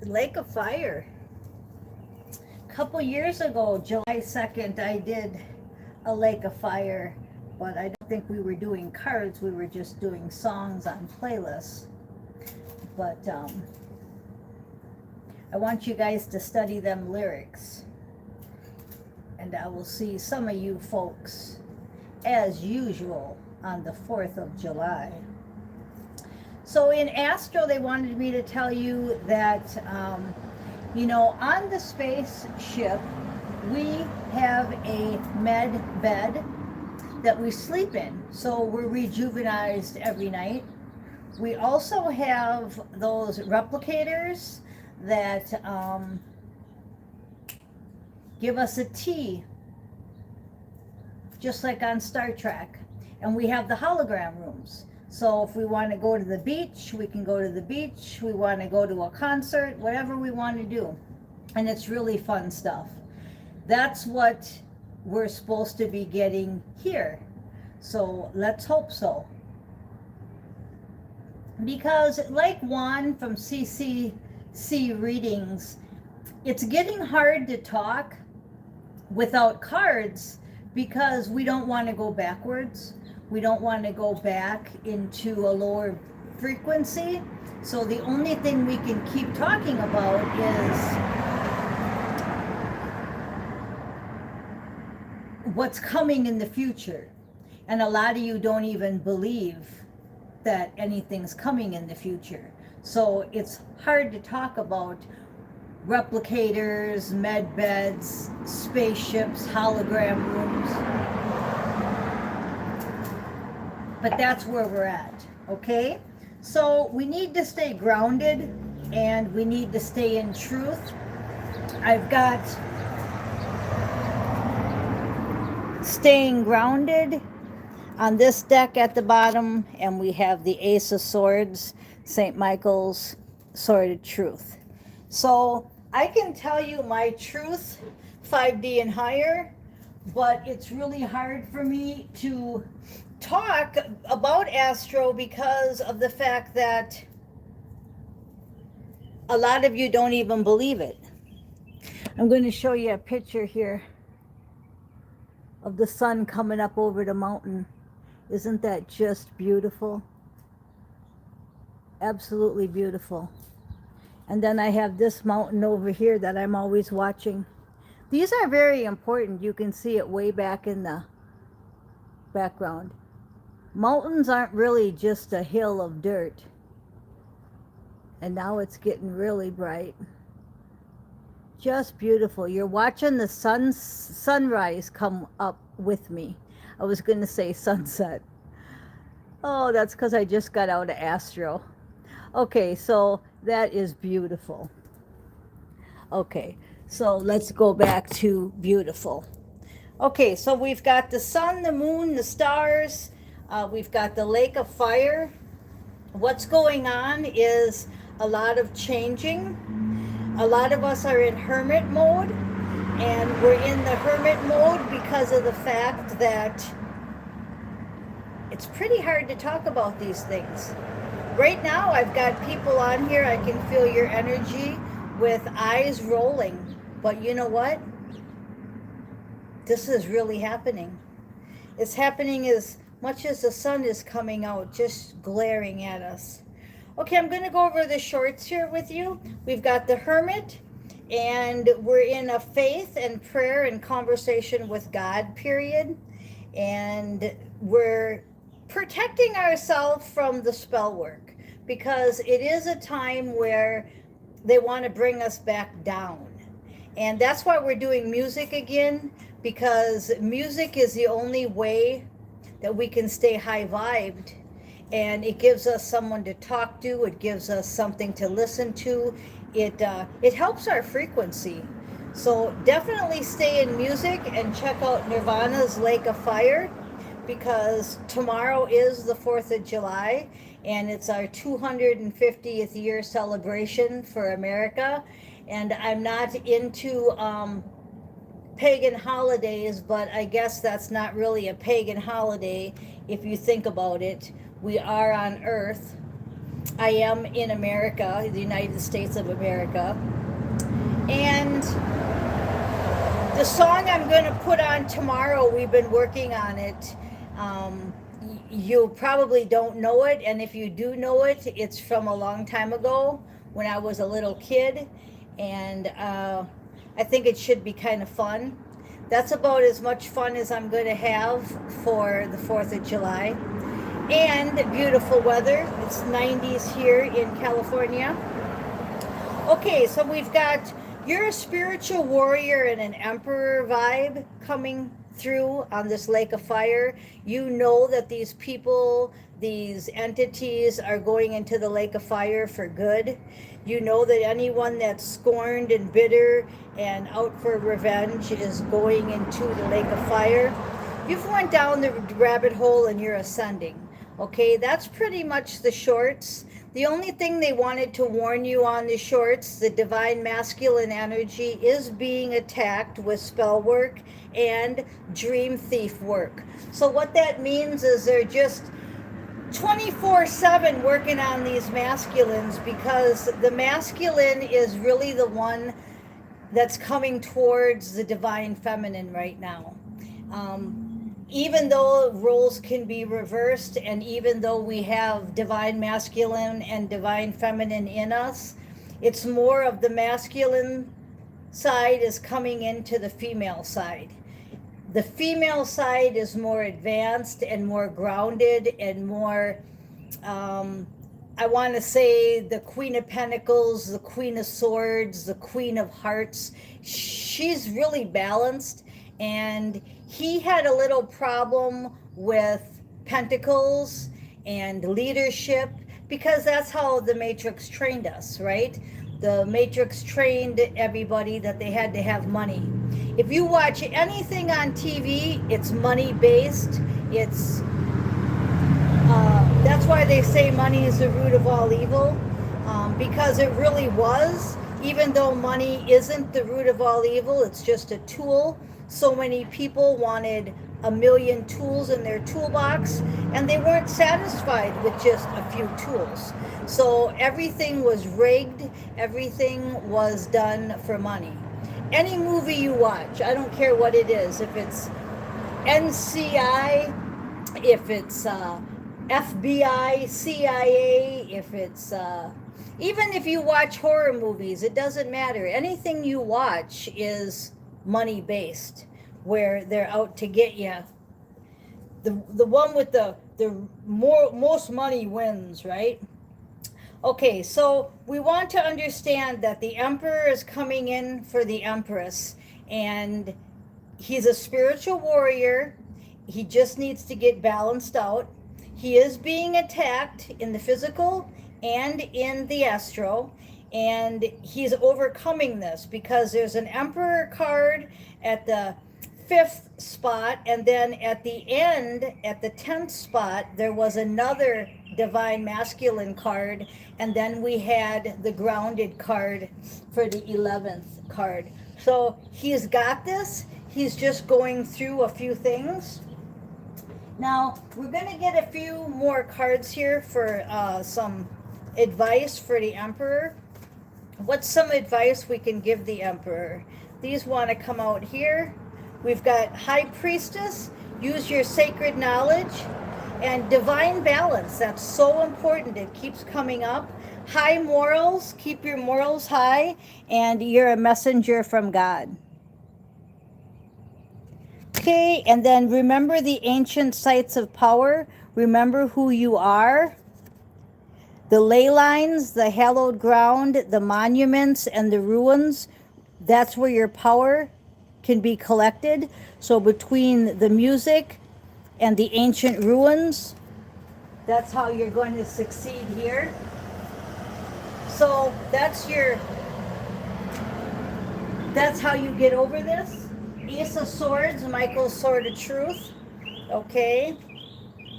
Lake of Fire. A couple years ago, July 2nd, I did a Lake of Fire, but I don't think we were doing cards. We were just doing songs on playlists. But I want you guys to study them lyrics. And I will see some of you folks, as usual, on the 4th of July. So in Astro, they wanted me to tell you that, on the spaceship, we have a med bed that we sleep in. So we're rejuvenized every night. We also have those replicators that give us a tea, just like on Star Trek. And we have the hologram rooms. So if we want to go to the beach, we can go to the beach. We want to go to a concert, whatever we want to do. And it's really fun stuff. That's what we're supposed to be getting here. So let's hope so. Because like Juan from CCC Readings, it's getting hard to talk without cards because we don't want to go backwards. We don't want to go back into a lower frequency. So the only thing we can keep talking about is what's coming in the future. And a lot of you don't even believe that anything's coming in the future. So it's hard to talk about replicators, med beds, spaceships, hologram rooms. But that's where we're at, okay? So we need to stay grounded and we need to stay in truth. I've got staying grounded on this deck at the bottom, and we have the Ace of Swords, St. Michael's Sword of Truth. So I can tell you my truth, 5D and higher, but it's really hard for me to talk about Astro because of the fact that a lot of you don't even believe it. I'm going to show you a picture here of the sun coming up over the mountain. Isn't that just beautiful? Absolutely beautiful. And then I have this mountain over here that I'm always watching. These are very important. You can see it way back in the background. Mountains aren't really just a hill of dirt. And now it's getting really bright. Just beautiful. You're watching the sunrise come up with me. I was going to say sunset. Oh, that's because I just got out of Astro. Okay, so that is beautiful. Okay, so let's go back to beautiful. Okay, so we've got the sun, the moon, the stars. We've got the Lake of Fire. What's going on is a lot of changing. A lot of us are in hermit mode. And we're in the hermit mode because of the fact that it's pretty hard to talk about these things. Right now, I've got people on here, I can feel your energy with eyes rolling. But you know what? This is really happening. It's happening as much as the sun is coming out, just glaring at us. Okay, I'm going to go over the shorts here with you. We've got the Hermit. And we're in a faith and prayer and conversation with God, period. And we're protecting ourselves from the spell work because it is a time where they want to bring us back down. And that's why we're doing music again, because music is the only way that we can stay high vibed. And it gives us someone to talk to. It gives us something to listen to. It helps our frequency. So definitely stay in music and check out Nirvana's Lake of Fire, because tomorrow is the 4th of July and it's our 250th year celebration for America. And I'm not into pagan holidays, but I guess that's not really a pagan holiday if you think about it. We are on Earth. I am in America, the United States of America. And the song I'm going to put on tomorrow, we've been working on it. You probably don't know it, and if you do know it, it's from a long time ago when I was a little kid, and I think it should be kind of fun. That's about as much fun as I'm going to have for the 4th of July. And beautiful weather. It's 90s here in California. Okay, so we've got you're a spiritual warrior and an emperor vibe coming through on this lake of fire. You know that these people, these entities are going into the lake of fire for good. You know that anyone that's scorned and bitter and out for revenge is going into the lake of fire. You've went down the rabbit hole and you're ascending. Okay, that's pretty much the shorts. The only thing they wanted to warn you on the shorts, the divine masculine energy is being attacked with spell work and dream thief work. So what that means is they're just 24/7 working on these masculines, because the masculine is really the one that's coming towards the divine feminine right now. Even though roles can be reversed, and even though we have divine masculine and divine feminine in us, it's more of the masculine side is coming into the female side. The female side is more advanced and more grounded and more, I want to say, the Queen of Pentacles, the Queen of Swords, the Queen of Hearts. She's really balanced, and he had a little problem with Pentacles and leadership, because that's how the Matrix trained us, right? The Matrix trained everybody that they had to have money. If you watch anything on TV, it's money based. It's that's why they say money is the root of all evil, because it really was. Even though money isn't the root of all evil, it's just a tool. So many people wanted a million tools in their toolbox, and they weren't satisfied with just a few tools. So everything was rigged, everything was done for money. Any movie you watch, I don't care what it is, if it's NCI, if it's FBI, CIA, if it's even if you watch horror movies, it doesn't matter. Anything you watch is money based, where they're out to get you. The one with the most money wins, right? Okay, so we want to understand that the emperor is coming in for the empress, and he's a spiritual warrior. He just needs to get balanced out. He is being attacked in the physical and in the astral, and he's overcoming this because there's an emperor card at the 5th spot, and then at the end, at the 10th spot, there was another divine masculine card, and then we had the grounded card for the 11th card. So he's got this. He's just going through a few things. Now we're going to get a few more cards here for some advice for the emperor. What's some advice we can give the emperor? These want to come out here. We've got High Priestess, use your sacred knowledge, and divine balance. That's so important. It keeps coming up. High morals, keep your morals high, and you're a messenger from God. Okay, and then remember the ancient sites of power. Remember who you are. The ley lines, the hallowed ground, the monuments, and the ruins, that's where your power can be collected. So between the music and the ancient ruins, that's how you're going to succeed here. So that's how you get over this. Ace of Swords, Michael's Sword of Truth. Okay,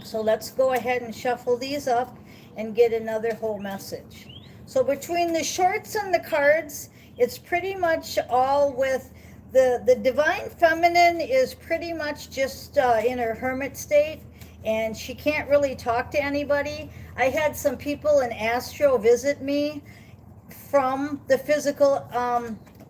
so let's go ahead and shuffle these up and get another whole message. So between the shorts and the cards, it's pretty much all with the divine feminine is pretty much just in her hermit state, and she can't really talk to anybody. I had some people in Astro visit me from the physical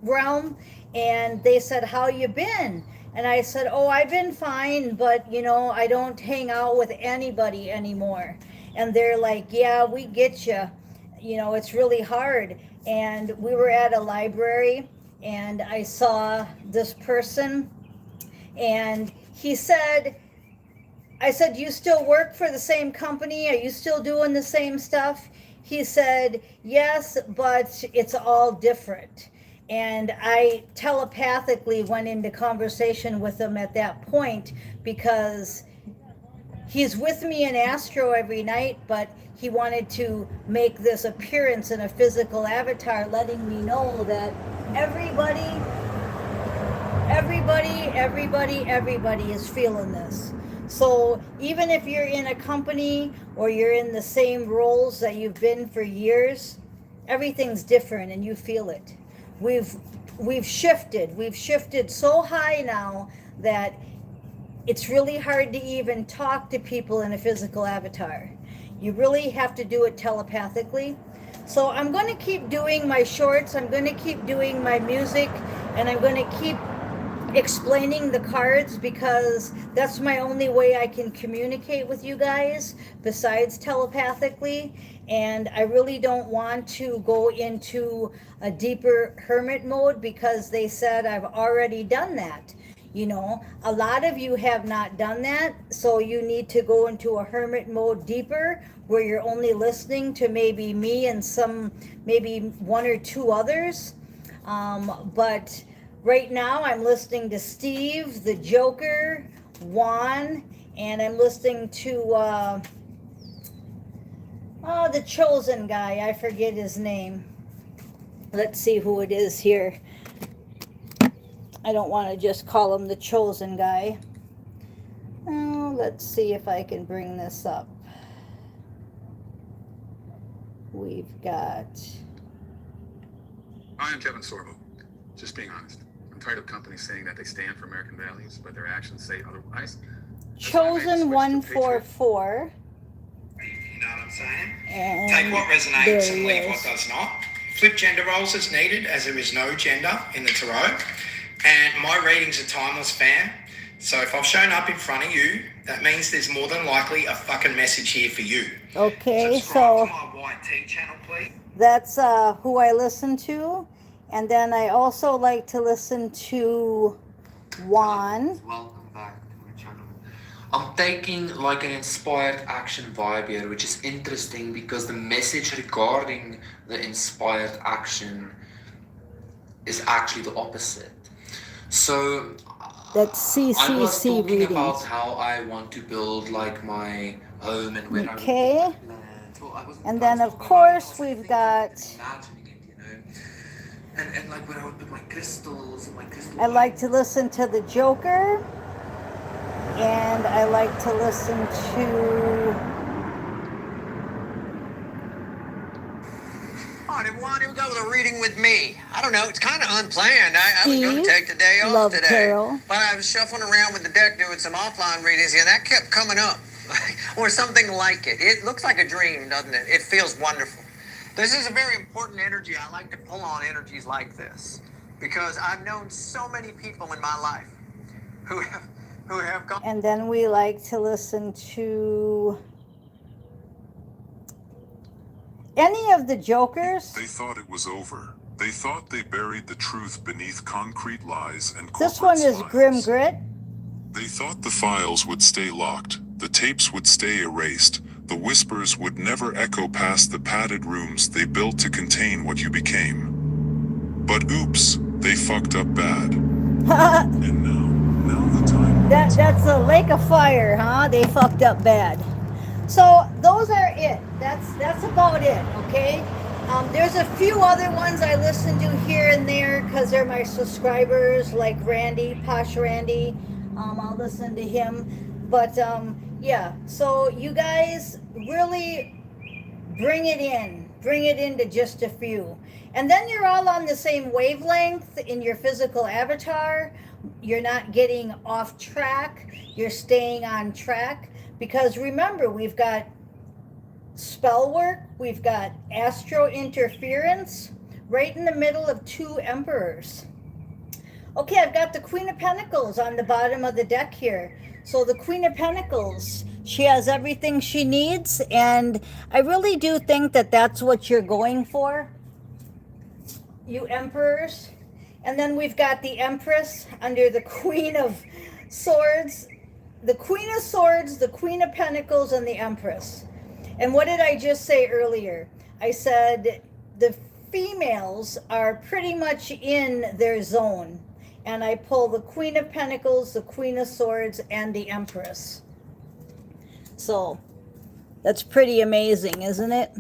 realm, and they said, how you been? And I said, oh, I've been fine, but you know, I don't hang out with anybody anymore. And they're like, yeah, we get you. You know, it's really hard. And we were at a library, and I saw this person, and he said, I said, you still work for the same company? Are you still doing the same stuff? He said, yes, but it's all different. And I telepathically went into conversation with him at that point, because he's with me in Astro every night, but he wanted to make this appearance in a physical avatar, letting me know that everybody is feeling this. So even if you're in a company or you're in the same roles that you've been for years, everything's different and you feel it. We've shifted so high now that it's really hard to even talk to people in a physical avatar. You really have to do it telepathically. So I'm going to keep doing my shorts, I'm going to keep doing my music, and I'm going to keep explaining the cards, because that's my only way I can communicate with you guys besides telepathically. And I really don't want to go into a deeper hermit mode, because they said I've already done that. You know, a lot of you have not done that, so you need to go into a hermit mode deeper, where you're only listening to maybe me and maybe one or two others. But right now I'm listening to Steve, the Joker, Juan, and I'm listening to the chosen guy. I forget his name. Let's see who it is here. I don't want to just call him the chosen guy. Oh, let's see if I can bring this up. We've got... I am Kevin Sorbo. Just being honest. I'm tired of companies saying that they stand for American values, but their actions say otherwise. Chosen 144. You know what I'm saying? And take what resonates and leave what does not. Flip gender roles as needed, as there is no gender in the tarot. And my readings are timeless, fam. So if I've shown up in front of you, that means there's more than likely a fucking message here for you. Okay, subscribe to my YT channel, please. That's who I listen to. And then I also like to listen to Juan. Welcome back to my channel. I'm taking like an inspired action vibe here, which is interesting because the message regarding the inspired action is actually the opposite. So that's CCC I was talking readings. about how I want to build like my home and where okay. I would and then of course we've got imagining it, you know. And like where I would put my crystals and my crystal. I like to listen to the Joker, and I like to listen to... Oh, why don't you go with a reading with me? I don't know. It's kind of unplanned. I was going to take the day off today. Carol. But I was shuffling around with the deck doing some offline readings, and that kept coming up. Or something like it. It looks like a dream, doesn't it? It feels wonderful. This is a very important energy. I like to pull on energies like this, because I've known so many people in my life who have gone. And then we like to listen to... any of the Jokers. They thought it was over. They thought they buried the truth beneath concrete lies and corporate This one is slides. Grim Grit. They thought the files would stay locked, the tapes would stay erased, the whispers would never echo past the padded rooms they built to contain what you became. But oops, they fucked up bad. And now the time. That's a lake of fire, huh? They fucked up bad. So those are it. That's about it, okay? There's a few other ones I listen to here and there because they're my subscribers, like Randy, Posh Randy. I'll listen to him. But yeah, so you guys really bring it into just a few. And then you're all on the same wavelength in your physical avatar. You're not getting off track. You're staying on track. Because remember, we've got spell work. We've got astro interference right in the middle of two emperors. Okay, I've got the Queen of Pentacles on the bottom of the deck here. So the Queen of Pentacles, she has everything she needs, and I really do think that that's what you're going for, you emperors. And then we've got the Empress under the Queen of Swords, the Queen of Swords, the Queen of Pentacles, and the Empress. And what did I just say earlier? I said the females are pretty much in their zone. And I pull the Queen of Pentacles, the Queen of Swords, and the Empress. So that's pretty amazing, isn't it?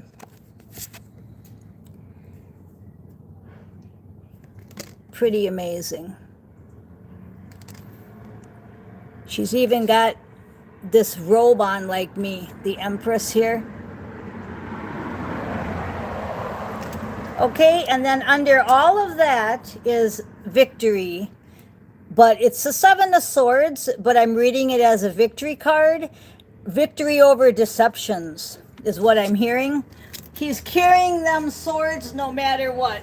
Pretty amazing. She's even got this robe on like me, the Empress here. Okay, and then under all of that is victory. But it's the Seven of Swords, but I'm reading it as a victory card. Victory over deceptions is what I'm hearing. He's carrying them swords no matter what.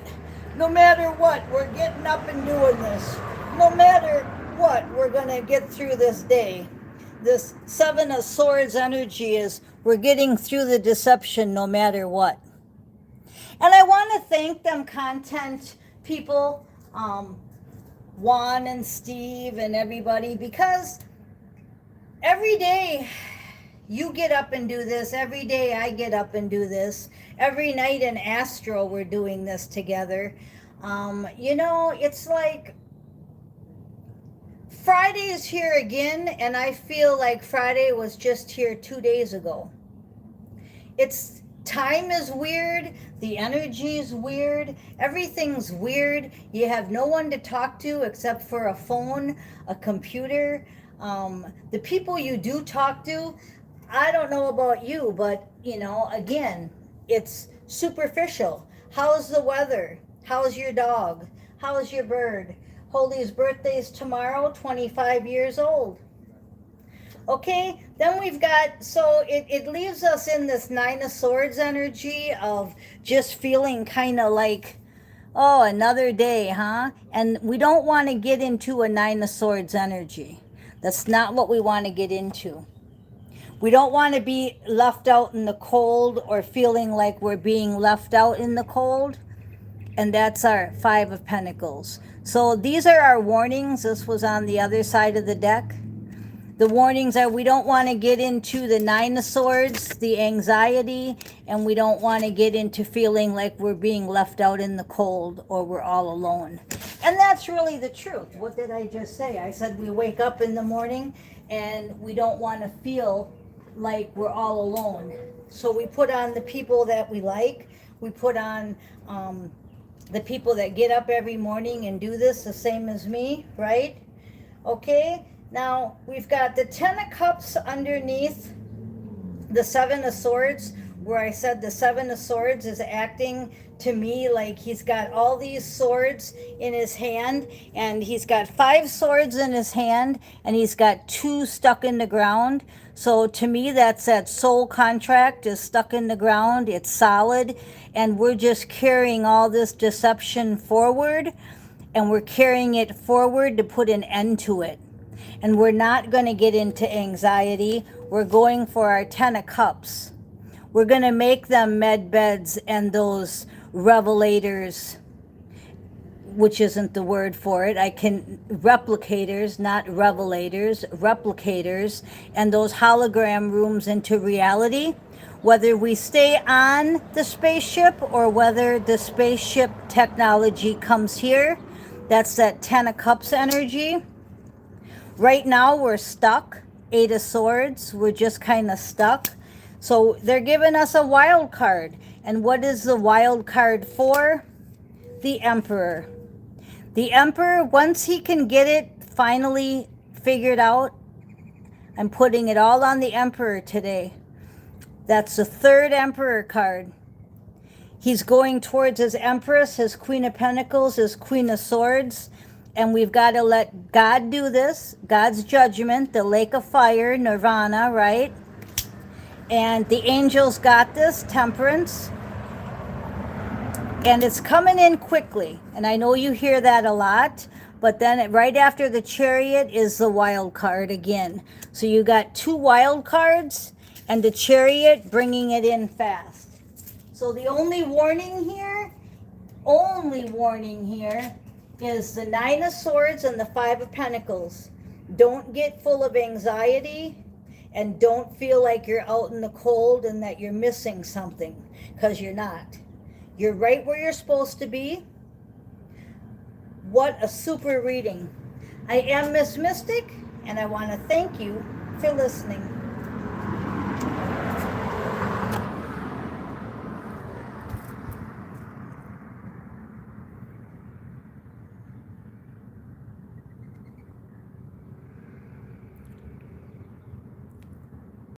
No matter what, we're getting up and doing this. No matter what, we're going to get through this day. This Seven of Swords energy is we're getting through the deception no matter what. And I want to thank them content people, Juan and Steve and everybody, because every day you get up and do this. Every day I get up and do this. Every night in Astro we're doing this together. You know, it's like Friday's here again, and I feel like Friday was just here 2 days ago. It's time is weird. The energy is weird. Everything's weird. You have no one to talk to except for a phone, a computer. The people you do talk to, I don't know about you, but, you know, again, it's superficial. How's the weather? How's your dog? How's your bird? Holy's birthday's tomorrow, 25 years old. Okay, then we've got, so it leaves us in this Nine of Swords energy of just feeling kind of like, oh, another day, huh? And we don't want to get into a Nine of Swords energy. That's not what we want to get into. We don't want to be left out in the cold or feeling like we're being left out in the cold. And that's our Five of Pentacles. So these are our warnings. This was on the other side of the deck. The warnings are we don't want to get into the Nine of Swords, the anxiety, and we don't want to get into feeling like we're being left out in the cold or we're all alone. And that's really the truth. What did I just say? I said we wake up in the morning and we don't want to feel like we're all alone. So we put on the people that we like. We put on the people that get up every morning and do this the same as me, right? Okay. Now, we've got the Ten of Cups underneath the Seven of Swords, where I said the Seven of Swords is acting to me like he's got all these swords in his hand, and he's got 5 swords in his hand, and he's got 2 stuck in the ground. So to me, that's that soul contract is stuck in the ground. It's solid, and we're just carrying all this deception forward, and we're carrying it forward to put an end to it. And we're not going to get into anxiety. We're going for our Ten of Cups. We're going to make them med beds and those revelators, which isn't the word for it. Replicators, not revelators, replicators, and those hologram rooms into reality. Whether we stay on the spaceship or whether the spaceship technology comes here, that's that Ten of Cups energy. Right now we're stuck. 8 of Swords, we're just kind of stuck. So they're giving us a wild card. And what is the wild card for? The Emperor. The Emperor, once he can get it finally figured out, I'm putting it all on the Emperor today. That's the 3rd Emperor card. He's going towards his Empress, his Queen of Pentacles, his Queen of Swords. And we've got to let God do this. God's judgment, the lake of fire, nirvana, right? And the angels got this, Temperance. And it's coming in quickly. And I know you hear that a lot. But then right after the Chariot is the Wild card again. So you got 2 wild cards and the Chariot bringing it in fast. So the only warning here is the 9 of Swords and the 5 of Pentacles. Don't get full of anxiety and don't feel like you're out in the cold and that you're missing something, because you're not. You're right where you're supposed to be. What a super reading. I am Miss Mystic, and I want to thank you for listening.